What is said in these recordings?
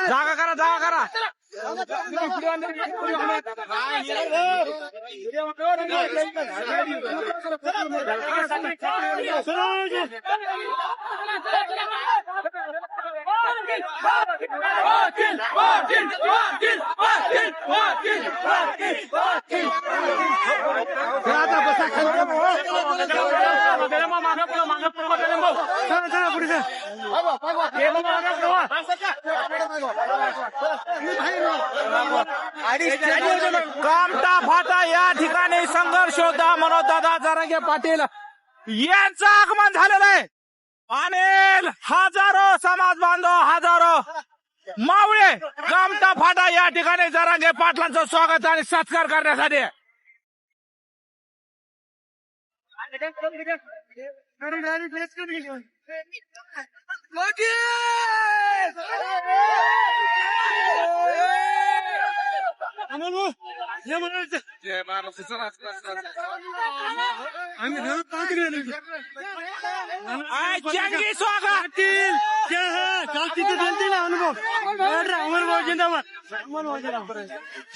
जागा करा जागा करा कामटा फाटा या ठिकाणी संघर्ष होता मनोजदादा जरांगे पाटील यांचं आगमन झालेलं आहे आणि हजारो समाज बांधव हजारो मावळे कामटा फाटा या ठिकाणी जरांगे पाटलांचं स्वागत आणि सत्कार करण्यासाठी जंगी स्वागत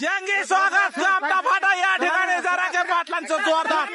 जंगी स्वागत कामटा फाटा या ठिकाणी जरांगे पाटलांचं जोरदार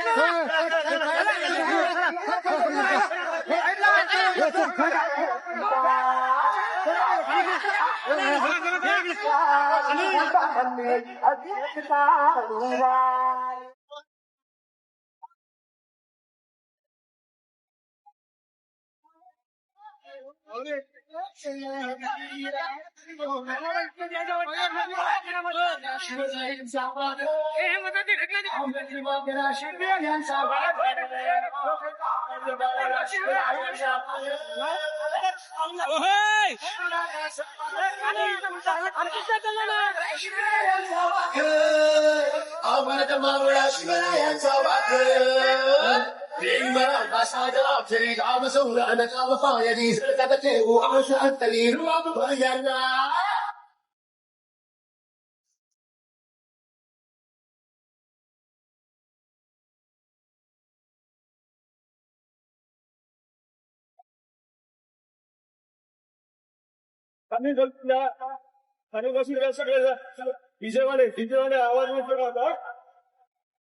विजयवाडे विजयवाडे आवाज होता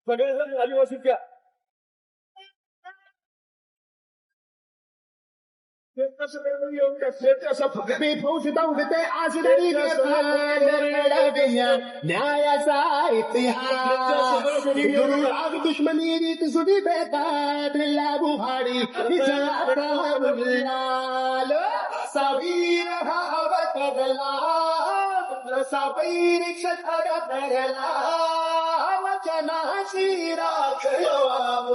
सगळेजण आदिवासीच्या न्यायाचा इतिहास दुश्मनी रीत सुधी बेतात लागू भाडी सावीर भावत सावैर क्षला वचनाशी राखवाव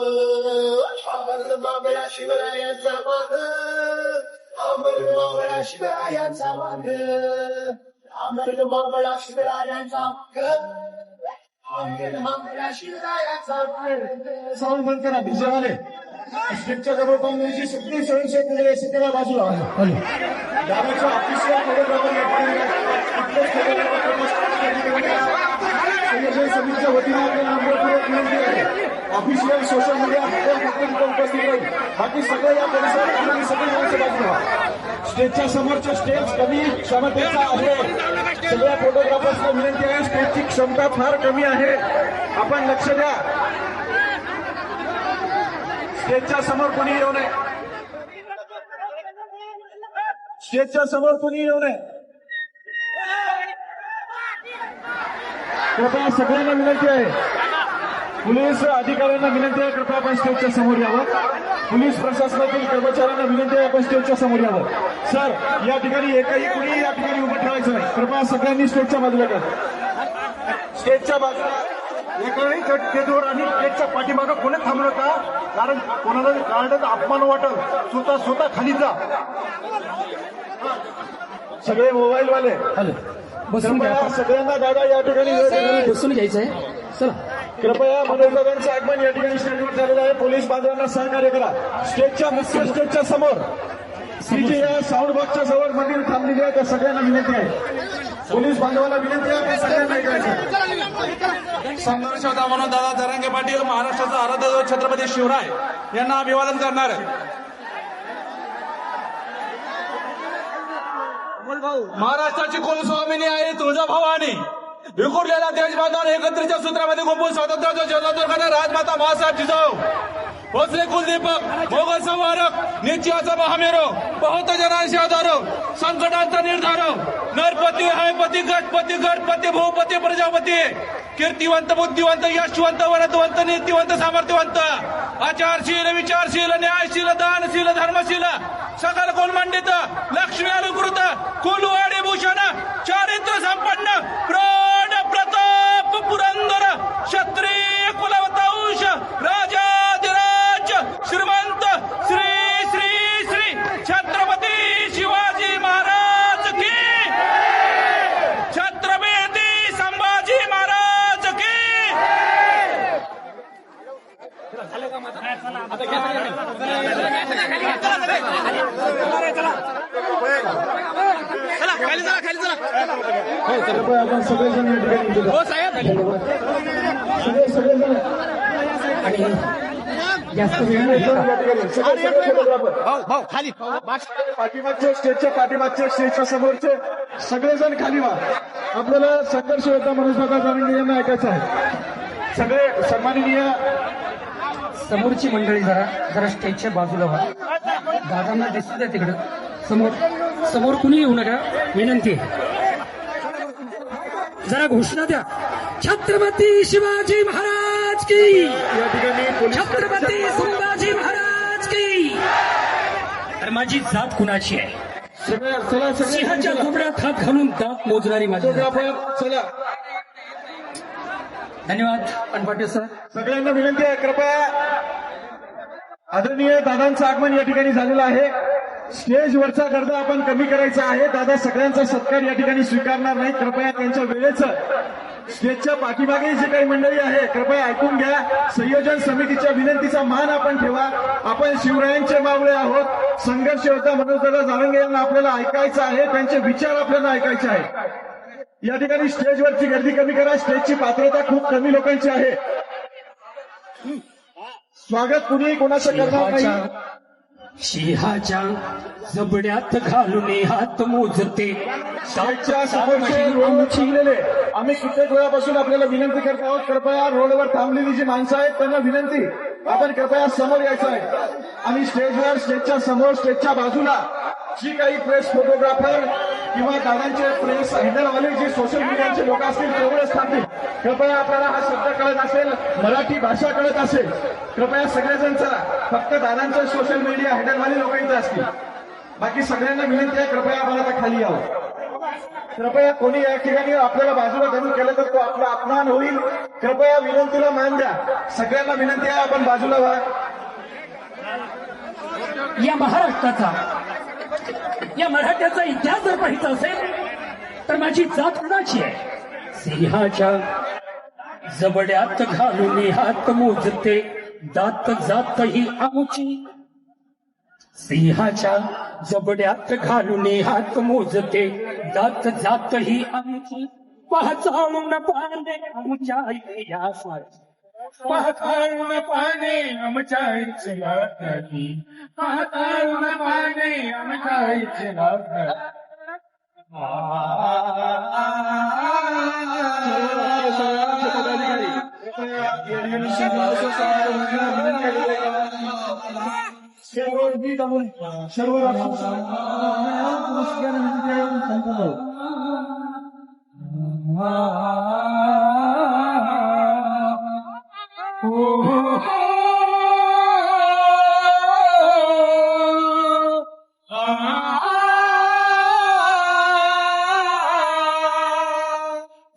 अमर मावळा शिवरायांचा माग अमर मावळा शिवरायांचा माग अमर मावळा शिवरायांचा माग अमर मावळा शिवरायांचा माग साऊंड बंद करा भिजवाले स्टेजच्या जवळ पाहण्याची सगळी स्वयंसेवक सगळ्या बाजूला गावाच्या ऑफिसला समितीच्या वतीने ऑफिशियल सोशल मीडिया उपस्थित राहील बाकी सगळे या परिसरात सगळी माणसं बाजूला स्टेजच्या समोरचे स्टेज कमी क्षमतेचा आहे सगळ्या फोटोग्राफर्सला विनंती आहे स्टेजची क्षमता फार कमी आहे आपण लक्ष द्या स्टेजच्या समोर कोणी येऊ नये स्टेजच्या समोर कोणी येऊ नये कृपया सगळ्यांना विनंती आहे पोलीस अधिकाऱ्यांना विनंती आहे कृपया आपण स्टेजच्या समोर यावं पोलीस प्रशासनातील कर्मचाऱ्यांना विनंती आहे आपण स्टेजच्या समोर यावं सर या ठिकाणी एकही कुणी या ठिकाणी उभं ठेवायचं नाही कृपया सगळ्यांनी स्टेजच्या बाजूला घ्या स्टेजच्या बाजूला एकही स्टेजवर आणि स्टेजच्या पाठीमागं कोणी थांबलं का कारण कोणाला गार्डचा अपमान वाटल स्वतः खाली जा सगळे मोबाईल वाले सगळ्यांना दादा या ठिकाणी बसून घ्यायचंय चला कृपया मनोजदादांचं आगमन या ठिकाणी स्टेजवर झालेलं आहे पोलीस बांधवांना सहकार्य करा स्टेजच्या मुख्य स्टेजच्या समोर सीजे या साऊंड बॉक्सच्या जवळ मंदिर थांबलेली आहे त्या सगळ्यांना विनंती आहे पोलीस बांधवांना विनंती आहे आपण सगळ्यांना ऐकायचं. संघर्ष होता म्हणून दादा जरांगे पाटील महाराष्ट्राचा आराध्य छत्रपती शिवराय यांना अभिवादन करणार आहे. महाराष्ट्राची कुलस्वामिनी आहे तुळजाभवानी. विखुरलेला देशबांधव एकत्रीच्या सूत्रामध्ये गुंपून स्वातंत्र्याचा जल्लोष करणारा राजमाता मासाहेब जिजाऊ भोसले कुलदीपक मोगल संवारक निश्चयाचा महामेरो बहुत जनांशी आधारो संकटांचा निर्धारो नरपती हयपती गटपती गणपती भूपती प्रजापती कीर्तिवंत बुद्धिवंत यशवंत वरदवंत नीतिवंत सामर्थ्यवंत आचारशील विचारशील न्यायशील दानशील धर्मशील सकल कुलमंडित लक्ष्मी अनुकृत कुलवाडी भूषण चारित्र्य संपन्न प्रौढ प्रताप पुरंदर क्षत्रिय कुलवंश राजाधिराज श्रीमंत श्री श्री श्री छत्रपती शिवाजी महाराज की छत्रपती संभाजी महाराज की चला खाली चला खाली चला कृपया आपण सगळेजण या ठिकाणी येऊ. हो साहेब सगळेजण जास्त वेळ नाही खाली पाठीमागचे स्टेजच्या पाठीमागच्या स्टेजच्या समोरचे सगळेजण खाली व्हा. आपल्याला संघर्ष होता मनोज दादा जरांगे यांना ऐकायचं आहे. सगळे सन्माननीय समोरची मंडळी जरा स्टेजच्या बाजूला व्हा. दादांना दिसू द्या तिकडं. समोर कुणी येऊ नका, विनंती आहे. जरा घोषणा द्या. छत्रपती शिवाजी महाराज की, या ठिकाणी पोलीस छत्रपती संभाजी महाराज की. तर माझी जात कुणाची आहे? चला सिंहाच्या कोपऱ्यात हात घालून दात मोजणारी माझी जात. फोटोग्राफर चला. धन्यवाद पाटील सर. सगळ्यांना विनंती आहे कृपया. आदरणीय दादांचं आगमन या ठिकाणी झालेलं आहे. स्टेजवरचा गर्द आपण कमी करायचा आहे. दादा सगळ्यांचा सत्कार या ठिकाणी स्वीकारणार नाही. कृपया त्यांच्या वेळेचं स्टेजच्या पाठीमागे जी काही मंडळी आहे कृपया ऐकून घ्या. संयोजन समितीच्या विनंतीचा मान आपण ठेवा. आपण शिवरायांचे मावळे आहोत. संघर्ष होता मनोजदादा जरांगे यांना आपल्याला ऐकायचं आहे. त्यांचे विचार आपल्याला ऐकायचे आहे. या ठिकाणी स्टेजवरची गर्दी कमी करा. स्टेजची पात्रता खूप कमी लोकांची आहे. स्वागत कुणी कोणाचं करणार नाही. सिंहाच्या जबड्यात घालून हात मोजते. स्टेजच्या समोरचे रोड थांबलेले आम्ही कित्येक वेळापासून आपल्याला विनंती करत आहोत. कृपया रोडवर थांबलेली जी माणसं आहेत त्यांना विनंती आपण कृपया समोर यायचं आहे. आणि स्टेजवर स्टेजच्या समोर स्टेजच्या बाजूला जी काही प्रेस फोटोग्राफर किंवा दादांचे प्रेस हँडलवाले जे सोशल मीडियाचे लोक असतील तेवढेच थांबतील. कृपया आपल्याला हा शब्द कळत असेल, मराठी भाषा कळत असेल, कृपया सगळेजण चला. फक्त दादांचे सोशल मीडिया हँडलवाले लोक इथे असतील. बाकी सगळ्यांना विनंती आहे कृपया आपण आता खाली यावं. कृपया कोणी या ठिकाणी आपल्याला बाजूला धरून केलं तर तो आपला अपमान होईल. कृपया विनंतीला मान द्या. सगळ्यांना विनंती आहे आपण बाजूला व्हा. या महाराष्ट्राचा, या मराठ्याचा इतिहास जर पाहिजे असेल तर माझी जात कुणाची आहे? सिंहाच्या जबड्यात घालून हात मोजते, दात जात ही आमची. सिंहाच्या जबड्यात घालून हात मोजते, दात जात ही आमची. पाहचाळून पाने आमच्या इतिहासाची, पाहताळून पाने आमच्या इतिहासाची, पाहताळून पाने आमच्या इतिहासाची. सर्व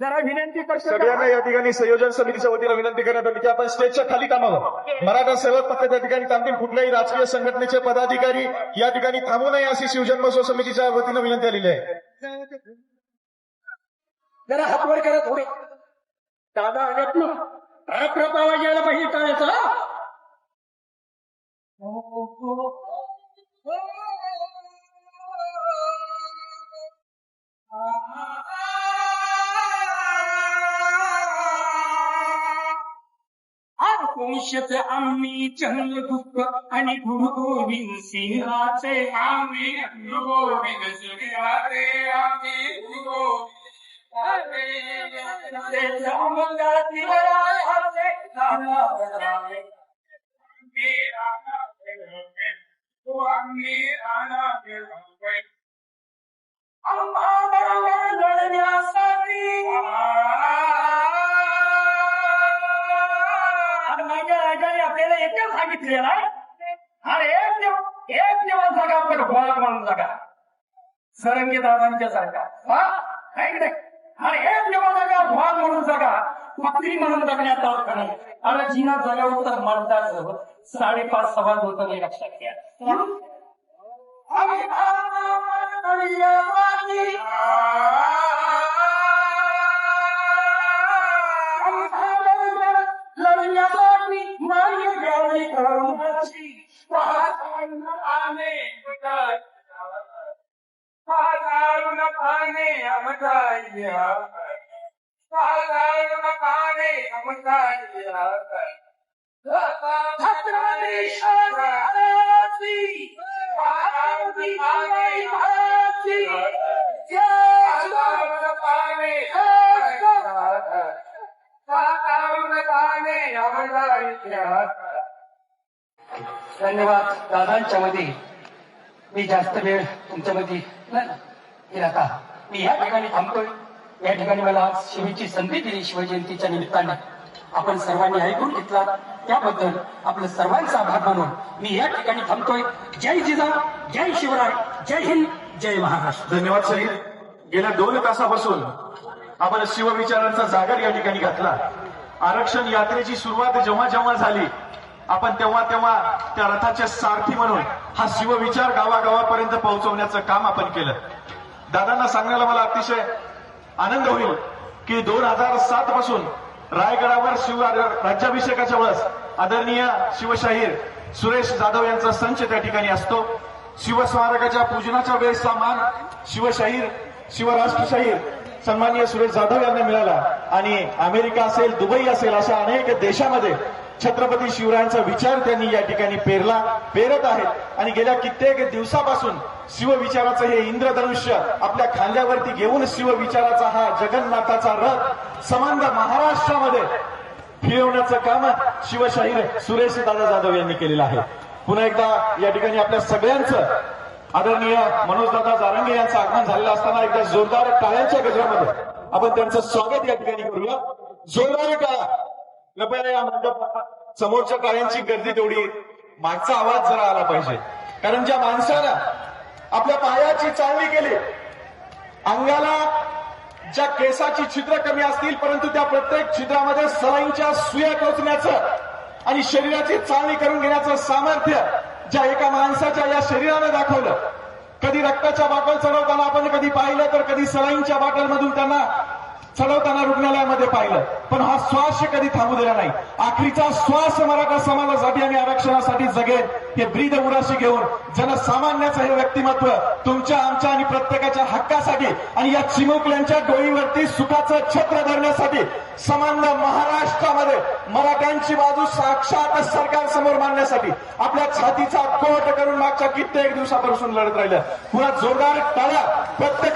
जरा विनंती करतो. सगळ्यांना या ठिकाणी संयोजन समितीच्या वतीनं विनंती करण्यात आली की आपण स्टेजच्या खाली थांबावं. मराठा सेवक फक्त त्या ठिकाणी थांबतील. कुठल्याही राजकीय संघटनेचे पदाधिकारी या ठिकाणी थांबू नये अशी शिवजन्मोत्सव समितीच्या वतीनं विनंती आलेली आहे. जरा हात वर करा थोडे. दादा आल्यात ना, प्रभाव आवाज यायला पाहिजे टाळ्याचा. वंशच आम्ही चंद्रगुप्त आणि गुरु गोविंद सिंहाचे आम्ही गुरु गोविंद सिंहाचे आम्ही गुरु आपल्याला एकच सांगितलेलं आहे अरे एक दिवस जागा आपण गोळा म्हणून जागा सरंगी दादांच्या सारखा हा नाही अरे एक दिवस जागा भोग म्हणून जागा पत्री म्हणून जगण्यात अर्थ नाही अरे जिना जगावर तर मरताच 5.5 सवाल होतं नाही लक्षात घ्या धन्यवाद दादांच्या मध्ये मी जास्त वेळ तुमच्यामध्ये केला का मी या ठिकाणी थांबतोय या ठिकाणी मला आज शिवेची संधी दिली शिवजयंतीच्या निमित्ताने आपण सर्वांनी ऐकून घेतला त्याबद्दल आपलं सर्वांचा आभार मानून मी या ठिकाणी थांबतोय जय जिजाऊ जय शिवराय जय हिंद जय महाराष्ट्र धन्यवाद शहीद गेल्या 2 तासापासून आपण शिवविचारांचा जागर या ठिकाणी घातला आरक्षण यात्रेची सुरुवात जेव्हा जेव्हा झाली आपण तेव्हा त्या रथाचे सारथी म्हणून हा शिवविचार गावागावापर्यंत पोहोचवण्याचं काम आपण केलं दादांना सांगण्याला मला अतिशय आनंद होईल की 2007 पासून रायगडावर शिव राज्याभिषेकाच्या वेळेस आदरणीय शिवशाहीर सुरेश जाधव यांचा संच त्या ठिकाणी असतो शिवस्मारकाच्या पूजनाच्या वेळेसचा मान शिवशाहीर शिवराष्ट्रशाहीर सन्माननीय सुरेश जाधव यांना मिळाला आणि अमेरिका असेल दुबई असेल अशा अनेक देशामध्ये छत्रपती शिवरायांचा विचार त्यांनी या ठिकाणी पेरत आहेत आणि गेल्या कित्येक दिवसापासून शिवविचाराचं हे इंद्रधनुष्य आपल्या खांद्यावरती घेऊन शिवविचाराचा हा जगन्नाथाचा रथ समंद महाराष्ट्रामध्ये फिरवण्याचं काम शिवशाहीर सुरेश दादा जाधव यांनी केलेलं आहे पुन्हा एकदा या ठिकाणी आपल्या सगळ्यांचं आदरणीय मनोजदादा जारंगे यांचं आगमन झालेलं असताना एकदा जोरदार टाळ्यांच्या गजरामध्ये आपण त्यांचं स्वागत या ठिकाणी करूया जोरदार टाळ्या कृपया या मंडपात समोरच्या टाळ्यांची गर्दी तेवढी मागचा आवाज जरा आला पाहिजे कारण ज्या माणसानं आपल्या पायाची चालणी केली अंगाला ज्या केसाची छिद्र कमी असतील परंतु त्या प्रत्येक छिद्रामध्ये सलाईंच्या सुया टोचण्याचं आणि शरीराची चालणी करून घेण्याचं सामर्थ्य ज्या एका माणसाच्या या शरीराने दाखवलं कधी रक्ताच्या बाटल चढवताना आपण कधी पाहिलं तर कधी सलाईंच्या बाटलमधून त्यांना चढवताना रुग्णालयामध्ये पाहिलं पण हा श्वास कधी थांबू दिला नाही आखरीचा श्वास मराठा समाजासाठी आणि आरक्षणासाठी जगेल हे ब्रीद उराशी घेऊन जनसामान्याचं हे व्यक्तिमत्व तुमच्या आमच्या आणि प्रत्येकाच्या हक्कासाठी आणि या चिमुकल्यांच्या डोळीवरती सुखाचं छत्र धरण्यासाठी समान महाराष्ट्रामध्ये मराठ्यांची बाजू साक्षात सरकारसमोर मांडण्यासाठी आपल्या छातीचा कोट करून मागच्या कित्येक दिवसापासून लढत राहिलं पुन्हा जोरदार टाळ्या प्रत्येक